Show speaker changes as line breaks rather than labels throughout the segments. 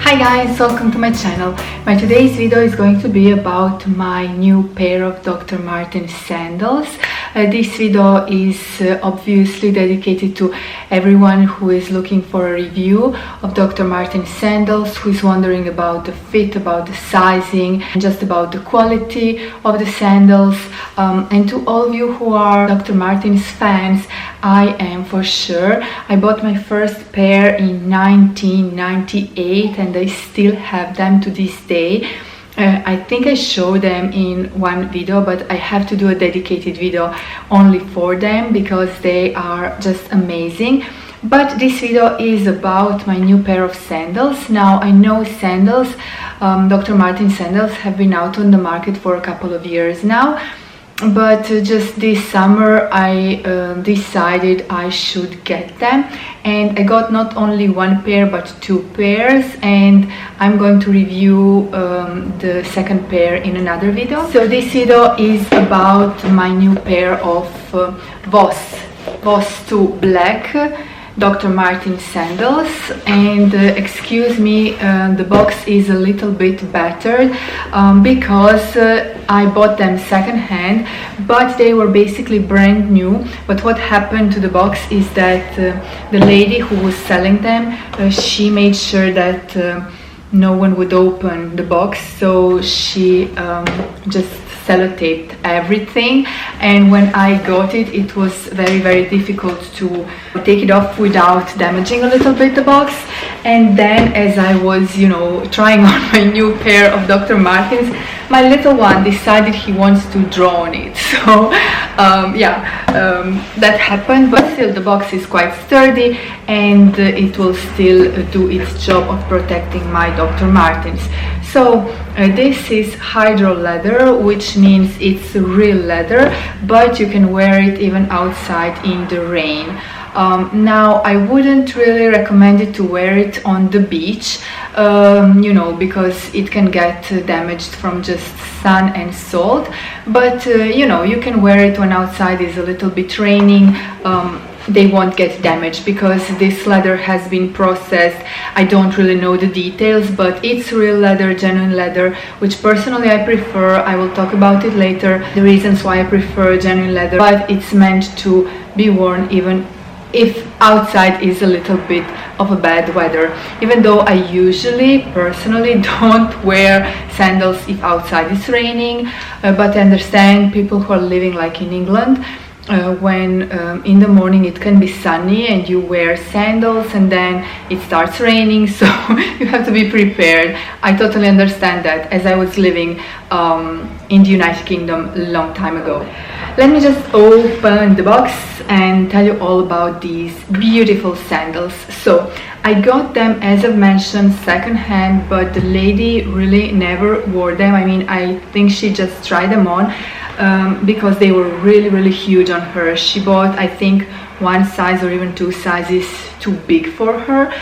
Hi guys, welcome to my channel. My today's video is going to be about my new pair of Dr. Martens sandals. This video is obviously dedicated to everyone who is looking for a review of Dr. Martens sandals, who is wondering about the fit, about the sizing, and just about the quality of the sandals. And to all of you who are Dr. Martens fans, I am for sure. I bought my first pair in 1998 and I still have them to this day. I think I showed them in one video, but I have to do a dedicated video only for them because they are just amazing. But this video is about my new pair of sandals. Now I know sandals, Dr. Martens sandals have been out on the market for a couple of years now. But just this summer I decided I should get them, and I got not only one pair but two pairs, and I'm going to review the second pair in another video. So this video is about my new pair of Voss 2 black Dr. Martens sandals, and excuse me, the box is a little bit battered because I bought them second-hand, but they were basically brand new. But what happened to the box is that the lady who was selling them, she made sure that no one would open the box, so she just sellotaped everything, and when I got it, it was very difficult to take it off without damaging a little bit the box. And then as I was, trying on my new pair of Dr. Martens, my little one decided he wants to draw on it. So that happened, but still the box is quite sturdy and it will still do its job of protecting my Dr. Martens. So this is hydro leather, which means it's real leather, but you can wear it even outside in the rain. Now I wouldn't really recommend it to wear it on the beach, because it can get damaged from just sun and salt, but you can wear it when outside is a little bit raining. They won't get damaged because this leather has been processed. I don't really know the details, but it's real leather, genuine leather, which personally I prefer. I will talk about it later, the reasons why I prefer genuine leather, but it's meant to be worn even if outside is a little bit of a bad weather, even though I usually personally don't wear sandals if outside is raining, but I understand people who are living like in England, when in the morning it can be sunny and you wear sandals and then it starts raining, so you have to be prepared. I totally understand that, as I was living in the United Kingdom a long time ago. Let me just open the box and tell you all about these beautiful sandals. So I got them, as I've mentioned, second-hand, but the lady really never wore them. I mean, I think she just tried them on because they were really huge on her. She bought, I think, one size or even two sizes too big for her,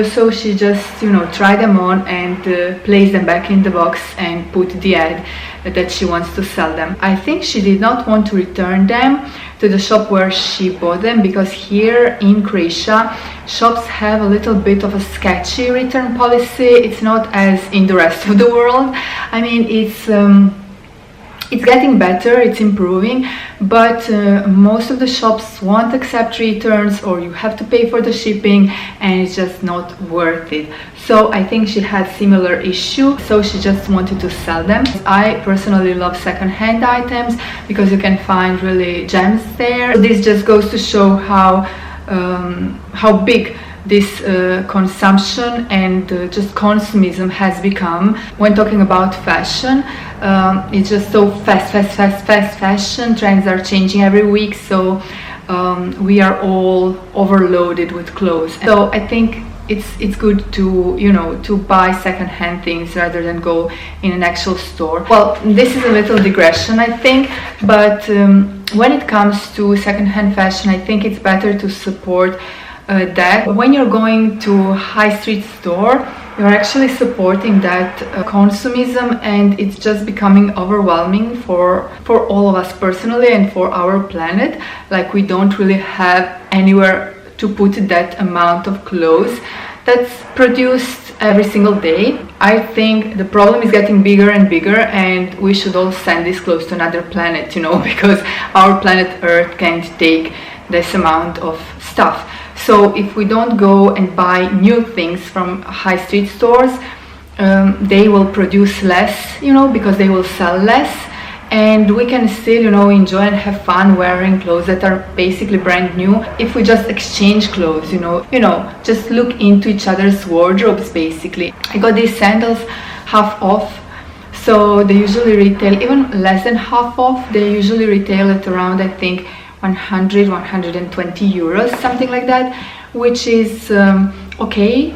so she just tried them on and placed them back in the box and put the ad that she wants to sell them. I think she did not want to return them to the shop where she bought them, because here in Croatia shops have a little bit of a sketchy return policy. It's not as in the rest of the world. I mean, it's getting better, it's improving, but most of the shops won't accept returns, or you have to pay for the shipping, and it's just not worth it. So I think she had similar issue, so she just wanted to sell them. I personally love second-hand items because you can find really gems there. This just goes to show how big this consumption and just consumism has become when talking about fashion. It's just so fast fashion. Trends are changing every week, so we are all overloaded with clothes. So I think it's good to buy second-hand things rather than go in an actual store. Well, this is a little digression, I think, but when it comes to second-hand fashion, I think it's better to support that. When you're going to a high street store, you're actually supporting that consumism, and it's just becoming overwhelming for all of us personally and for our planet. Like, we don't really have anywhere to put that amount of clothes that's produced every single day. I think the problem is getting bigger and bigger, and we should all send these clothes to another planet, you know, because our planet Earth can't take this amount of stuff. So if we don't go and buy new things from high street stores, they will produce less, you know, because they will sell less, and we can still, you know, enjoy and have fun wearing clothes that are basically brand new if we just exchange clothes, you know, just look into each other's wardrobes basically. I got these sandals half off, so they usually retail even less than half off. They usually retail at around, I think, 100-120 euros, something like that, which is okay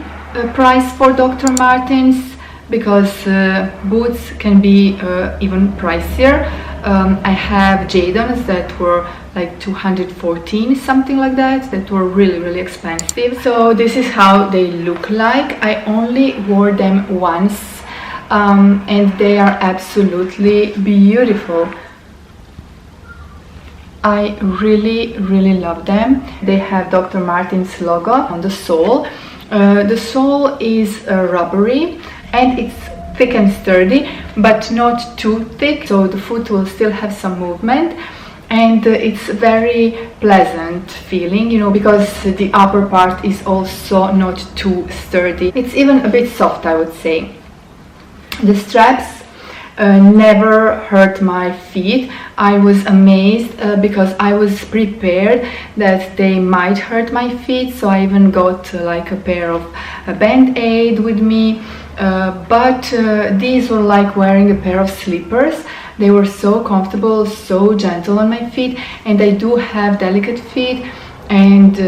price for Dr. Martens, because boots can be even pricier. I have Jadons that were like 214, something like that were really expensive. So this is how they look like. I only wore them once, and they are absolutely beautiful. I really love them. They have Dr. Martens logo on the sole. The sole is rubbery and it's thick and sturdy, but not too thick, so the foot will still have some movement, and it's very pleasant feeling, you know, because the upper part is also not too sturdy. It's even a bit soft, I would say. The straps never hurt my feet. I was amazed because I was prepared that they might hurt my feet, so I even got like a pair of band-aid with me, but these were like wearing a pair of slippers. They were so comfortable, so gentle on my feet, and I do have delicate feet, and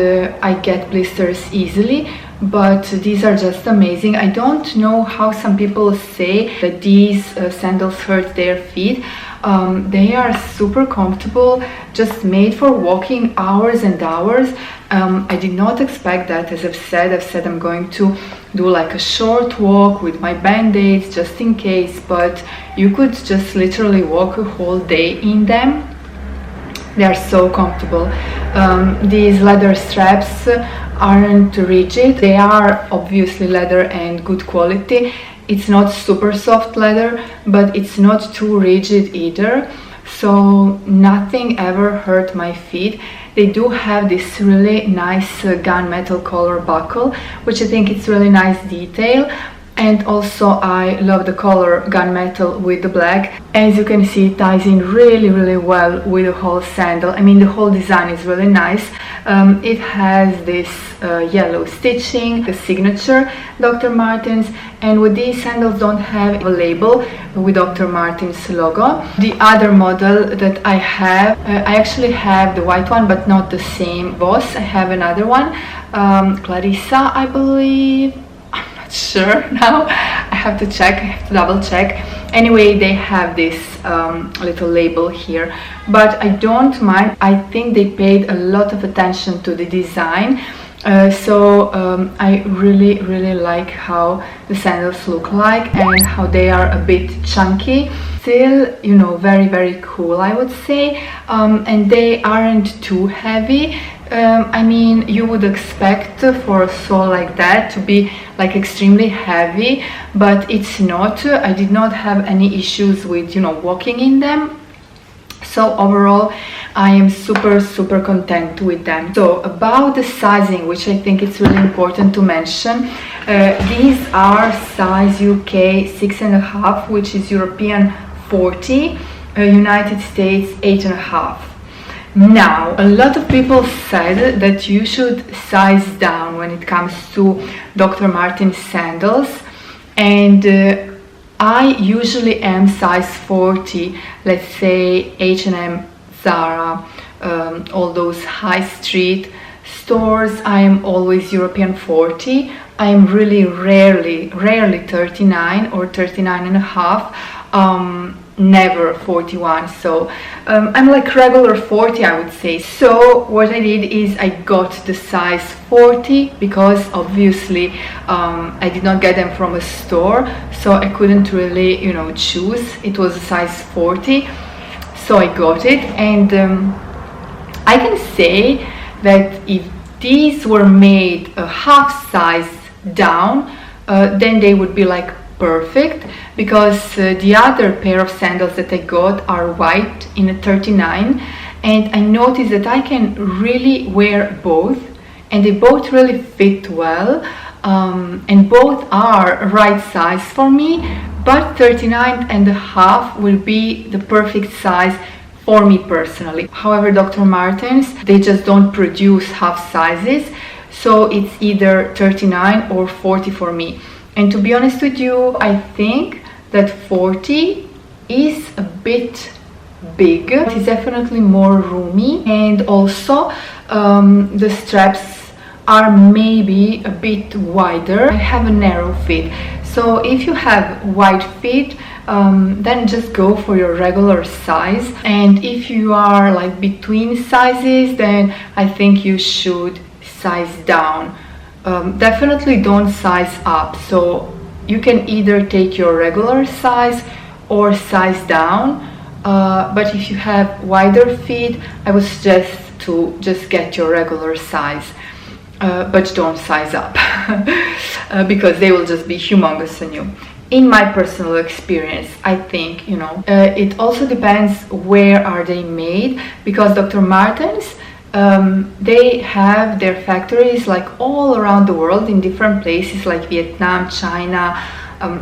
I get blisters easily, but these are just amazing. I don't know how some people say that these sandals hurt their feet. They are super comfortable, just made for walking hours and hours. I did not expect that. As I've said I'm going to do like a short walk with my band-aids just in case, but you could just literally walk a whole day in them. They are so comfortable. These leather straps aren't rigid. They are obviously leather and good quality. It's not super soft leather, but it's not too rigid either, so nothing ever hurt my feet. They do have this really nice gunmetal color buckle, which I think it's really nice detail. And also I love the color gunmetal with the black. As you can see, it ties in really well with the whole sandal. I mean, the whole design is really nice. It has this yellow stitching, the signature Dr. Martens, and with these sandals don't have a label with Dr. Martens logo. The other model that I have, I actually have the white one, but not the same Voss. I have another one, Clarissa, I believe. Sure now, I have to check, I have to double check. Anyway, they have this little label here, but I don't mind. I think they paid a lot of attention to the design, so I really like how the sandals look like and how they are a bit chunky, still, you know, very cool, I would say, and they aren't too heavy. I mean, you would expect for a sole like that to be like extremely heavy, but it's not. I did not have any issues with, you know, walking in them. So overall, I am super content with them. So about the sizing, which I think it's really important to mention, these are size UK 6.5, which is European 40, United States 8.5. Now, a lot of people said that you should size down when it comes to Dr. Martens sandals, and I usually am size 40, let's say H&M, Zara, all those high street stores. I am always European 40. I am really rarely 39 or 39.5. Never 41, so I'm like regular 40, I would say. So what I did is I got the size 40 because obviously I did not get them from a store, so I couldn't really, you know, choose. It was a size 40, so I got it, and I can say that if these were made a half size down, then they would be like perfect, because the other pair of sandals that I got are white in a 39, and I noticed that I can really wear both, and they both really fit well, and both are right size for me, but 39.5 will be the perfect size for me personally. However, Dr. Martens, they just don't produce half sizes, so it's either 39 or 40 for me. And to be honest with you, I think that 40 is a bit big. It's definitely more roomy, and also the straps are maybe a bit wider. I have a narrow fit, so if you have wide feet, then just go for your regular size, and if you are like between sizes, then I think you should size down. Definitely don't size up, so you can either take your regular size or size down, but if you have wider feet, I would suggest to just get your regular size, but don't size up because they will just be humongous on you. In my personal experience, I think, you know, it also depends where are they made, because Dr. Martens, they have their factories like all around the world in different places like Vietnam, China,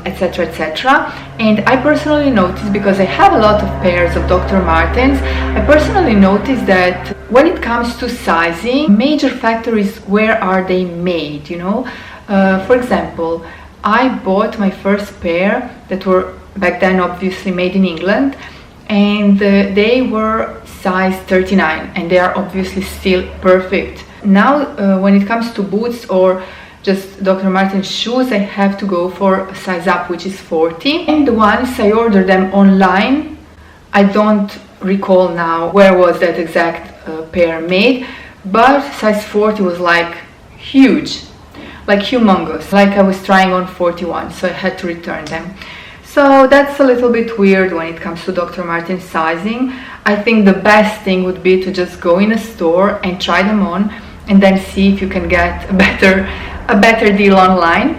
etc, etc. And I personally noticed, because I have a lot of pairs of Dr. Martens, I personally noticed that when it comes to sizing, major factories, where are they made, you know? For example, I bought my first pair that were back then obviously made in England, and they were size 39, and they are obviously still perfect. Now when it comes to boots or just Dr. Martens shoes, I have to go for a size up, which is 40. And once I ordered them online, I don't recall now where was that exact pair made, but size 40 was like huge, like humongous, like I was trying on 41, so I had to return them. So that's a little bit weird when it comes to Dr. Martens sizing. I think the best thing would be to just go in a store and try them on, and then see if you can get a better deal online.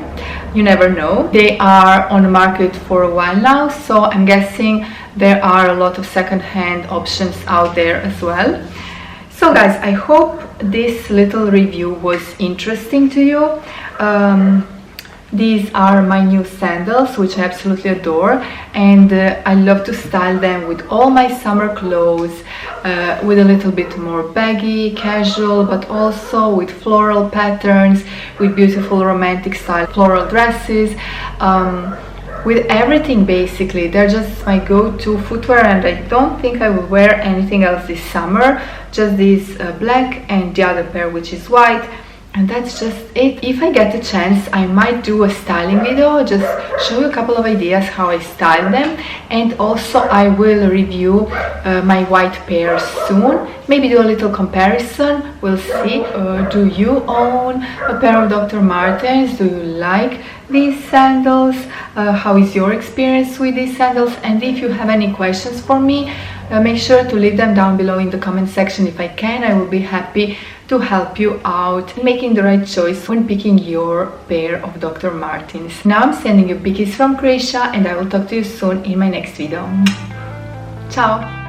You never know. They are on the market for a while now, so I'm guessing there are a lot of second-hand options out there as well. So guys, I hope this little review was interesting to you. These are my new sandals, which I absolutely adore, and I love to style them with all my summer clothes, with a little bit more baggy, casual, but also with floral patterns, with beautiful romantic style floral dresses, with everything basically. They're just my go-to footwear, and I don't think I will wear anything else this summer, just these black and the other pair, which is white. And that's just it. If I get a chance, I might do a styling video, just show you a couple of ideas how I style them, and also I will review my white pairs soon, maybe do a little comparison, we'll see. Do you own a pair of Dr. Martens? Do you like these sandals? How is your experience with these sandals? And if you have any questions for me, make sure to leave them down below in the comment section. If I can, I will be happy to help you out in making the right choice when picking your pair of Dr. Martens. Now I'm sending you big kisses from Croatia, and I will talk to you soon in my next video. Ciao!